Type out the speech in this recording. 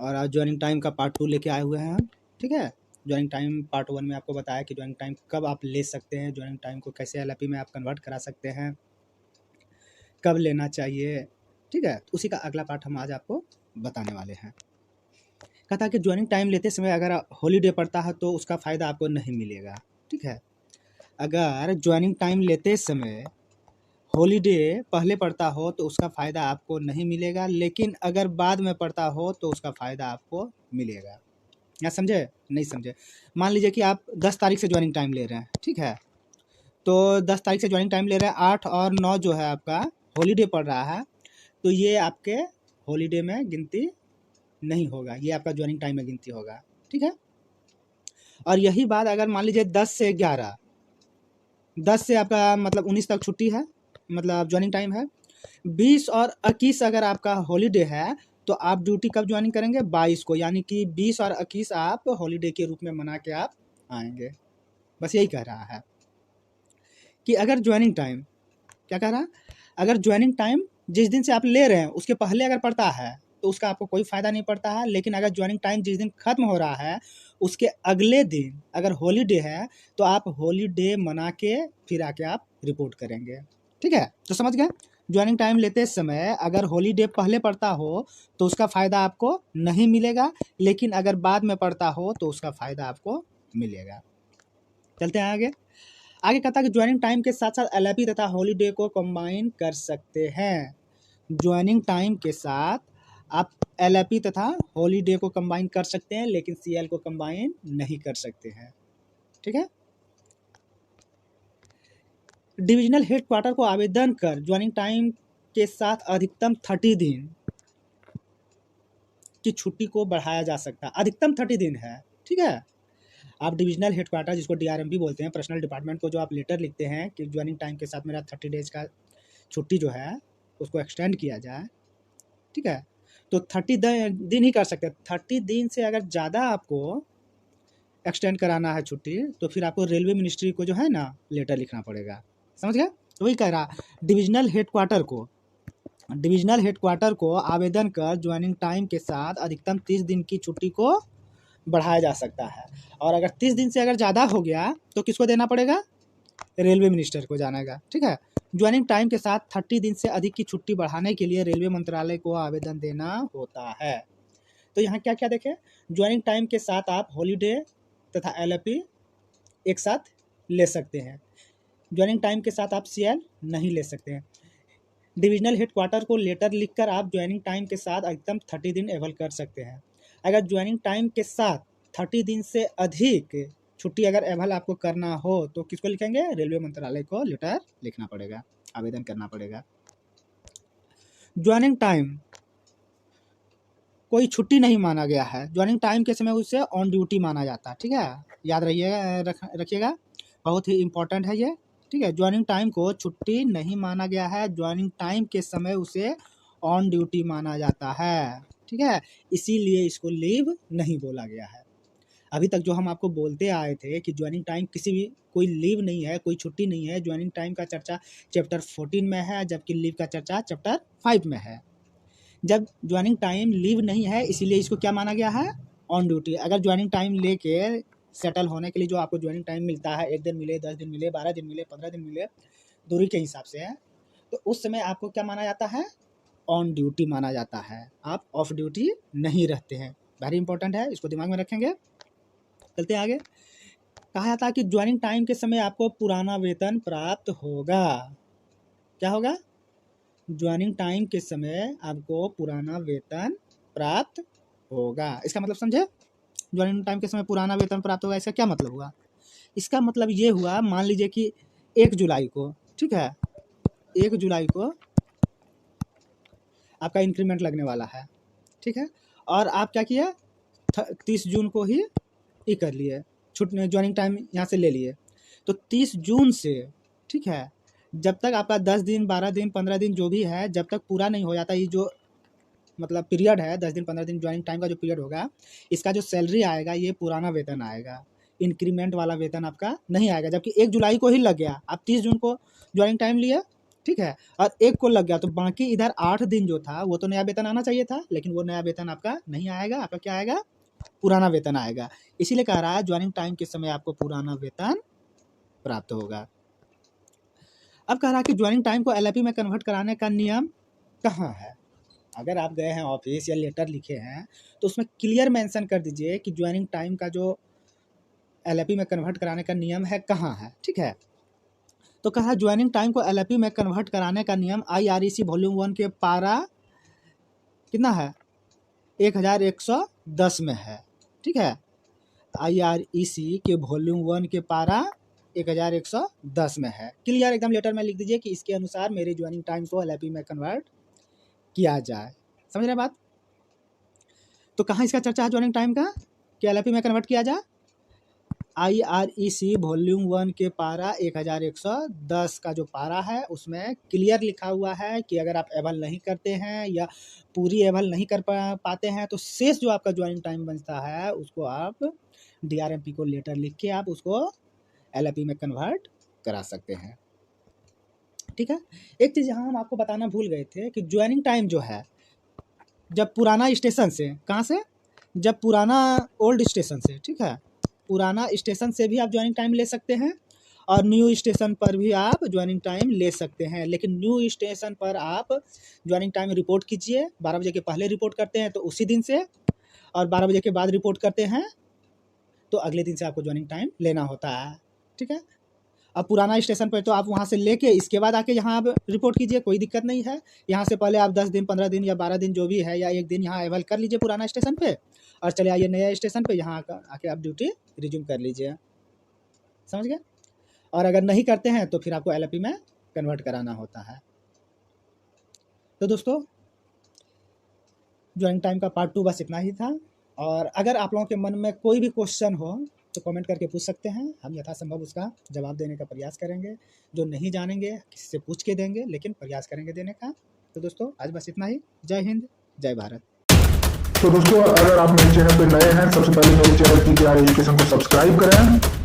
और आज joining time का पार्ट 2 लेके आए हुए हैं हम। ठीक है, ज्वाइनिंग टाइम पार्ट 1 में आपको बताया कि ज्वाइनिंग टाइम कब आप ले सकते हैं, ज्वाइनिंग टाइम को कैसे एलएपी में आप कन्वर्ट करा सकते हैं, कब लेना चाहिए। ठीक है, तो उसी का अगला पार्ट हम आज आपको बताने वाले हैं। कहता है कि ज्वाइनिंग टाइम लेते समय अगर हॉलीडे पड़ता है तो उसका फ़ायदा आपको नहीं मिलेगा। ठीक है, अगर ज्वाइनिंग टाइम लेते समय हॉलीडे पहले पड़ता हो तो उसका फ़ायदा आपको नहीं मिलेगा, लेकिन अगर बाद में पड़ता हो तो उसका फ़ायदा आपको मिलेगा। या समझे? नहीं समझे? मान लीजिए कि आप 10 तारीख से ज्वाइनिंग टाइम ले रहे हैं। ठीक है, तो 10 तारीख से ज्वाइनिंग टाइम ले रहे हैं, 8 और 9 जो है आपका हॉलीडे पड़ रहा है, तो ये आपके हॉलीडे में गिनती नहीं होगा, ये आपका ज्वाइनिंग टाइम में गिनती होगा। ठीक है, और यही बात अगर मान लीजिए 10 से 11, 10 से आपका मतलब 19 तक छुट्टी है, मतलब ज्वाइनिंग टाइम है। 20 और 21 अगर आपका हॉलीडे है तो आप ड्यूटी कब ज्वाइनिंग करेंगे? 22 को, यानी कि 20 और 21 आप हॉलीडे के रूप में मना के आप आएंगे। बस यही कह रहा है कि अगर ज्वाइनिंग टाइम, क्या कह रहा है, अगर ज्वाइनिंग टाइम जिस दिन से आप ले रहे हैं उसके पहले अगर पड़ता है तो उसका आपको कोई फ़ायदा नहीं पड़ता है, लेकिन अगर ज्वाइनिंग टाइम जिस दिन ख़त्म हो रहा है उसके अगले दिन अगर हॉलीडे है तो आप हॉलीडे मना के फिर आके आप रिपोर्ट करेंगे। ठीक है, तो समझ गए? ज्वाइनिंग टाइम लेते समय अगर हॉलीडे पहले पड़ता हो तो उसका फ़ायदा आपको नहीं मिलेगा, लेकिन अगर बाद में पड़ता हो तो उसका फ़ायदा आपको मिलेगा। चलते हैं आगे। आगे कहता है कि ज्वाइनिंग टाइम के साथ साथ एलएपी तथा हॉलीडे को कंबाइन कर सकते हैं। ज्वाइनिंग टाइम के साथ आप एलएपी तथा हॉलीडे को कंबाइन कर सकते हैं, लेकिन सीएल को कंबाइन नहीं कर सकते हैं। ठीक है, डिविजनल हेडक्वार्टर को आवेदन कर ज्वाइनिंग टाइम के साथ अधिकतम 30 दिन की छुट्टी को बढ़ाया जा सकता है। अधिकतम 30 दिन है। ठीक है, आप डिविजनल हेडक्वार्टर जिसको डीआरएम भी बोलते हैं, पर्सनल डिपार्टमेंट को जो आप लेटर लिखते हैं कि ज्वाइनिंग टाइम के साथ मेरा 30 डेज का छुट्टी जो है उसको एक्सटेंड किया जाए। ठीक है, तो 30 दिन ही कर सकते हैं। 30 दिन से अगर ज़्यादा आपको एक्सटेंड कराना है छुट्टी तो फिर आपको रेलवे मिनिस्ट्री को जो है ना लेटर लिखना पड़ेगा। समझ गया? तो वही कह रहा, डिविजनल हेडक्वार्टर को आवेदन कर ज्वाइनिंग टाइम के साथ अधिकतम 30 दिन की छुट्टी को बढ़ाया जा सकता है। और अगर 30 दिन से अगर ज़्यादा हो गया तो किसको देना पड़ेगा? रेलवे मिनिस्टर को जानेगा। ठीक है, ज्वाइनिंग टाइम के साथ 30 दिन से अधिक की छुट्टी बढ़ाने के लिए रेलवे मंत्रालय को आवेदन देना होता है। तो यहाँ क्या क्या देखें, ज्वाइनिंग टाइम के साथ आप हॉलीडे तथा एलएपी एक साथ ले सकते हैं। ज्वाइनिंग टाइम के साथ आप सीएल नहीं ले सकते हैं। डिविजनल हेडक्वार्टर को लेटर लिखकर आप ज्वाइनिंग टाइम के साथ अधिकतम 30 दिन एवल कर सकते हैं। अगर ज्वाइनिंग टाइम के साथ 30 दिन से अधिक छुट्टी अगर एवल आपको करना हो तो किसको लिखेंगे? रेलवे मंत्रालय को लेटर लिखना पड़ेगा, आवेदन करना पड़ेगा। ज्वाइनिंग टाइम कोई छुट्टी नहीं माना गया है। ज्वाइनिंग टाइम के समय उसे ऑन ड्यूटी माना जाता है। ठीक है, याद रखिएगा, बहुत ही इंपॉर्टेंट है ये। ठीक है, ज्वाइनिंग टाइम को छुट्टी नहीं माना गया है, ज्वाइनिंग टाइम के समय उसे ऑन ड्यूटी माना जाता है। ठीक है, इसीलिए इसको लीव नहीं बोला गया है। अभी तक जो हम आपको बोलते आए थे कि ज्वाइनिंग टाइम किसी भी कोई लीव नहीं है, कोई छुट्टी नहीं है। ज्वाइनिंग टाइम का चर्चा चैप्टर 14 में है, जबकि लीव का चर्चा चैप्टर 5 में है। जब ज्वाइनिंग टाइम लीव नहीं है इसीलिए इसको क्या माना गया है? On duty. अगर ज्वाइनिंग टाइम लेके सेटल होने के लिए जो आपको ज्वाइनिंग टाइम मिलता है, 1 दिन मिले, 10 दिन मिले, 12 दिन मिले, 15 दिन मिले, दूरी के हिसाब से है, तो उस समय आपको क्या माना जाता है? ऑन ड्यूटी माना जाता है। आप ऑफ ड्यूटी नहीं रहते हैं। वेरी इंपॉर्टेंट है, इसको दिमाग में रखेंगे। चलते हैं आगे। कहा जाता है कि ज्वाइनिंग टाइम के समय आपको पुराना वेतन प्राप्त होगा। क्या होगा? ज्वाइनिंग टाइम के समय आपको पुराना वेतन प्राप्त होगा। इसका मतलब समझे? ज्वाइनिंग टाइम के समय पुराना वेतन प्राप्त होगा, इसका क्या मतलब हुआ? इसका मतलब ये हुआ, मान लीजिए कि 1 जुलाई को, ठीक है, 1 जुलाई को आपका इंक्रीमेंट लगने वाला है। ठीक है, और आप क्या किए? 30 जून को ही कर लिए, ज्वाइनिंग टाइम यहाँ से ले लिए। तो 30 जून से, ठीक है, जब तक आपका 10 दिन, 12 दिन, 15 दिन जो भी है, जब तक पूरा नहीं हो जाता, ये जो मतलब पीरियड है 10 दिन 15 दिन ज्वाइनिंग टाइम का जो पीरियड होगा, इसका जो सैलरी आएगा ये पुराना वेतन आएगा। इंक्रीमेंट वाला वेतन आपका नहीं आएगा। जबकि 1 जुलाई को ही लग गया, आप 30 जून को ज्वाइनिंग टाइम लिए ठीक है, और एक को लग गया तो बाकी इधर 8 दिन जो था वो तो नया वेतन आना चाहिए था, लेकिन वो नया वेतन आपका नहीं आएगा। आपका क्या आएगा? पुराना वेतन आएगा। इसीलिए कह रहा है ज्वाइनिंग टाइम के समय आपको पुराना वेतन प्राप्त होगा। अब कह रहा है कि ज्वाइनिंग टाइम को एलएपी में कन्वर्ट कराने का नियम कहाँ है? अगर आप गए हैं ऑफिस या लेटर लिखे हैं तो उसमें क्लियर मेंशन कर दीजिए कि ज्वाइनिंग टाइम का जो एलएपी में कन्वर्ट कराने का नियम है कहाँ है। ठीक है, तो कहा ज्वाइनिंग टाइम को एलएपी में कन्वर्ट कराने का नियम IREC वॉल्यूम 1 के पारा कितना है? 1110 में है। ठीक है, IREC के वॉल्यूम 1 के पारा 1110 में है। क्लियर एकदम लेटर में लिख दीजिए कि इसके अनुसार मेरे ज्वाइनिंग टाइम को एलएपी में कन्वर्ट किया जाए। समझ रहे बात? तो कहाँ इसका चर्चा है ज्वाइनिंग टाइम का कि एलएपी में कन्वर्ट किया जाए? IREC वॉल्यूम 1 के पारा 1110 का जो पारा है उसमें क्लियर लिखा हुआ है कि अगर आप एबल नहीं करते हैं या पूरी एबल नहीं कर पाते हैं तो शेष जो आपका ज्वाइनिंग टाइम बचता है उसको आप DRMP को लेटर लिख के आप उसको एलएपी में कन्वर्ट करा सकते हैं। ठीक है, एक चीज़ यहाँ हम आपको बताना भूल गए थे कि ज्वाइनिंग टाइम जो है जब पुराना स्टेशन से, कहाँ से? जब पुराना ओल्ड स्टेशन से, ठीक है, पुराना स्टेशन से भी आप ज्वाइनिंग टाइम ले सकते हैं और न्यू स्टेशन पर भी आप ज्वाइनिंग टाइम ले सकते हैं। लेकिन न्यू स्टेशन पर आप ज्वाइनिंग टाइम रिपोर्ट कीजिए, 12 बजे के पहले रिपोर्ट करते हैं तो उसी दिन से, और 12 बजे के बाद रिपोर्ट करते हैं तो अगले दिन से आपको ज्वाइनिंग टाइम लेना होता है। ठीक है, अब पुराना स्टेशन पर तो आप वहाँ से लेके इसके बाद आके यहाँ आप रिपोर्ट कीजिए, कोई दिक्कत नहीं है। यहाँ से पहले आप 10 दिन 15 दिन या 12 दिन जो भी है या एक दिन यहाँ एवल कर लीजिए पुराना स्टेशन पे और चले आइए नया स्टेशन पे, यहाँ आके आप ड्यूटी रिज्यूम कर लीजिए। समझ गए? और अगर नहीं करते हैं तो फिर आपको एलएपी में कन्वर्ट कराना होता है। तो दोस्तों ज्वाइनिंग टाइम का पार्ट 2 बस इतना ही था, और अगर आप लोगों के मन में कोई भी क्वेश्चन हो तो कमेंट करके पूछ सकते हैं, हम यथासंभव उसका जवाब देने का प्रयास करेंगे। जो नहीं जानेंगे किसी से पूछ के देंगे, लेकिन प्रयास करेंगे देने का। तो दोस्तों आज बस इतना ही। जय हिंद, जय भारत। तो दोस्तों अगर आप मेरे चैनल पर नए हैं, सबसे पहले मेरे चैनल PKR एजुकेशन को सब्सक्राइब करें